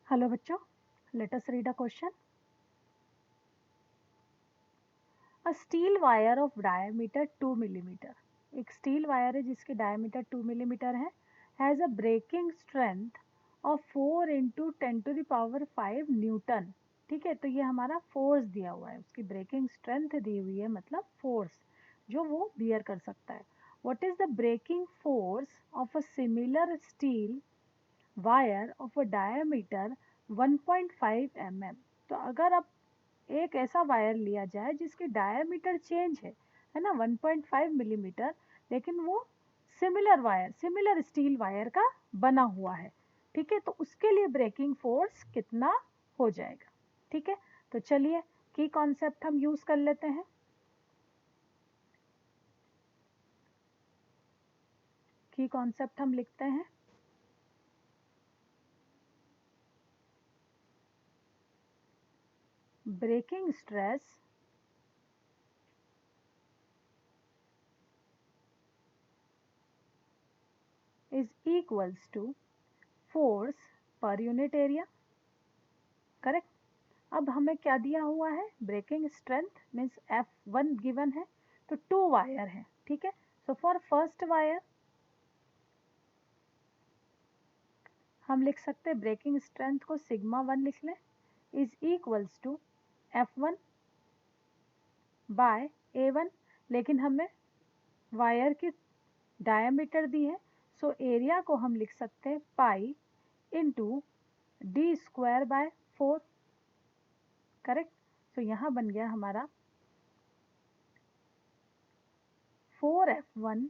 Hello बच्चों, let us read a question. A steel wire of diameter 2 millimetre. एक steel wire है जिसकी diameter 2 millimetre है. Has a breaking strength of 4 into 10⁵ newton. ठीक है, तो ये हमारा फोर्स दिया हुआ है. उसकी ब्रेकिंग स्ट्रेंथ दी हुई है, मतलब फोर्स जो वो बियर कर सकता है. What is the breaking force of a similar steel wire of a diameter 1.5 mm. तो अगर अब एक ऐसा वायर लिया जाए जिसकी डायमीटर चेंज है ना, 1.5 मिलीमीटर, लेकिन वो सिमिलर स्टील वायर का बना हुआ है. ठीक है, तो उसके लिए ब्रेकिंग फोर्स कितना हो जाएगा. ठीक है, तो चलिए की कॉन्सेप्ट हम यूज कर लेते हैं. की कॉन्सेप्ट हम लिखते हैं. Breaking stress is equals to force per unit area. Correct. अब हमें क्या दिया हुआ है, breaking strength means F1 given है, तो 2 वायर है. ठीक है, सो फॉर फर्स्ट वायर हम लिख सकते हैं ब्रेकिंग स्ट्रेंथ को सिग्मा 1 लिख लें, is equals to F1 bye A1. लेकिन हमें वायर की डायमीटर दी है, सो एरिया को हम लिख सकते हैं पाई इंटू d²/4. करेक्ट. तो यहाँ बन गया हमारा 4F1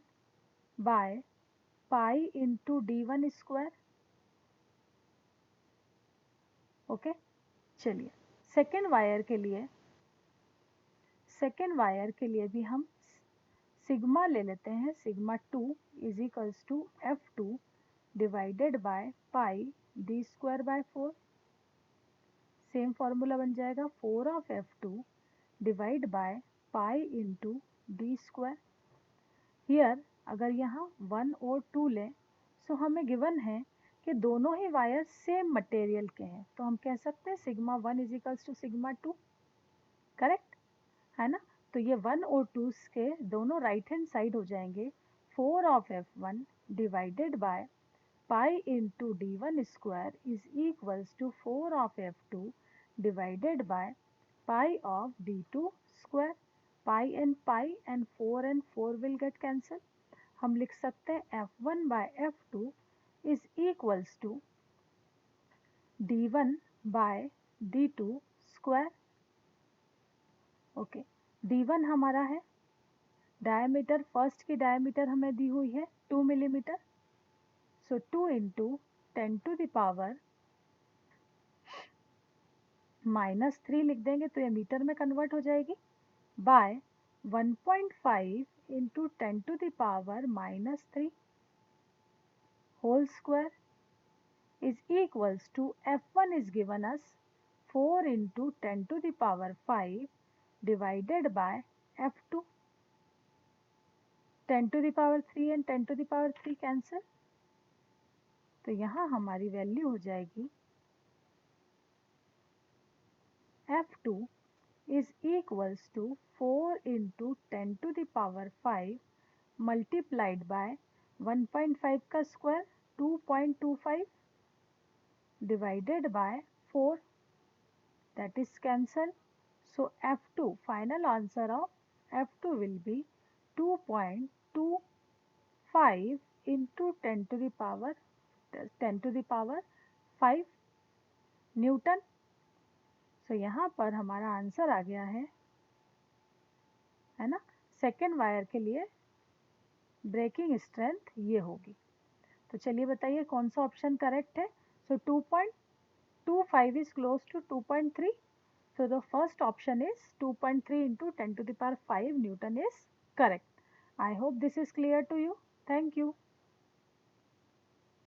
by pi into d1². Okay, चलिए सेकेंड वायर के लिए भी हम सिग्मा ले लेते हैं. Sigma 2 is equals to F2 divided by pi d²/4. Same formula बन जाएगा 4 of F2 divide by pi into d². Here अगर यहाँ 1 और 2 लें, सो हमें गिवन है कि दोनों ही वायर सेम मटेरियल के हैं, तो हम कह सकते हैं sigma 1 is equals to sigma 2. Correct है ना. तो ये 1 और 2 के दोनों राइट हैंड साइड हो जाएंगे. 4 of F1 divided by pi into d1² is equals to 4 of F2 divided by pi of d2². Pi and 4 will get cancel. हम लिख सकते हैं F1 by F2 is equals to d1 by d2². Okay, d1 हमारा है diameter, first की diameter हमें दी हुई है 2 मिलीमीटर, सो 2 इंटू 10⁻³ लिख देंगे तो ये मीटर में कन्वर्ट हो जाएगी, by 1.5 into 10⁻³ whole square is equals to F1 is given us 4 into 10⁵ divided by F2. 10⁻³ and 10⁻³ cancel, तो यहाँ हमारी वैल्यू हो जाएगी F2 is equals to 4 into 10⁵ multiplied by 1.5 का square 2.25 divided by 4, that is cancel. So F2, final answer of F2 will be 2.25 into 10⁵ newton. So यहाँ पर हमारा answer आ गया है ना. सेकेंड वायर के लिए ब्रेकिंग स्ट्रेंथ ये होगी. तो चलिए बताइए कौन सा ऑप्शन करेक्ट है. सो 2.25 is close to 2.3. So the first option is 2.3 into 10⁵ Newton is correct. I hope this is clear to you. Thank you.